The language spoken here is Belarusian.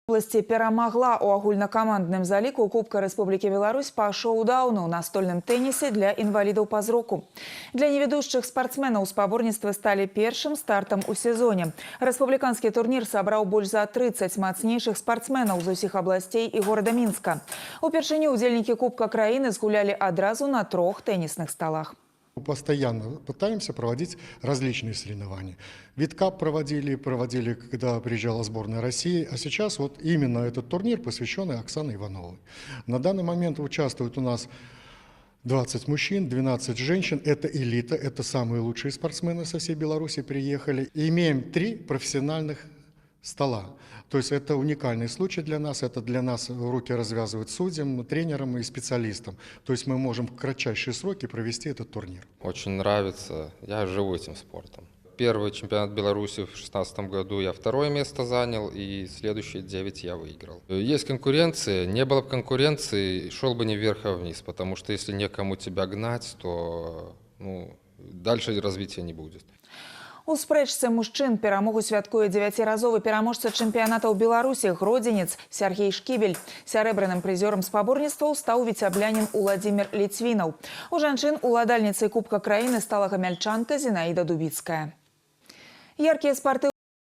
Области перамагла у агульнакамандным заліку Кубка Рэспублікі Беларусь па шоу-дауну ў настольным тэнісе для інвалідаў па зроку. Для невядушчых спартсменаў спаборніцтвы сталі першым стартам у сезоне. Рэспубліканскі турнір сабраў больш за 30 мацнейшых спартсменаў з усіх абласцей і горада Мінска. Упершыню удзельнікі Кубка краіны згулялі адразу на 3 тэнісных сталах. Постоянно пытаемся проводить различные соревнования. Виткап проводили, когда приезжала сборная России, а сейчас вот именно этот турнир, посвященный Оксане Ивановой. На данный момент участвуют у нас 20 мужчин, 12 женщин. Это элита, это самые лучшие спортсмены со всей Беларуси приехали. И имеем 3 профессиональных стола. То есть это уникальный случай для нас. Это для нас руки развязывают судьям, тренерам и специалистам. То есть мы можем в кратчайшие сроки провести этот турнир. Очень нравится. Я живу этим спортом. Первый чемпионат Беларуси в 2016 году я 2-е место занял, и следующие 9 я выиграл. Есть конкуренция. Не было бы конкуренции, шел бы не вверх, а вниз. Потому что если некому тебя гнать, то дальше развития не будет. У спрэчцы мужчын перамогу святкуе 9-разовы пераможца чэмпіянатаў Беларусі гродзенец Сергей Шкібель. Сярэбраным прызёрам спаборніцтваў стаў віцяблянін Уладзімір Ліцвінаў. У жанчын уладальніцай Кубка краіны стала гамяльчанка Зінаіда Дубіцкая. Яркія спарты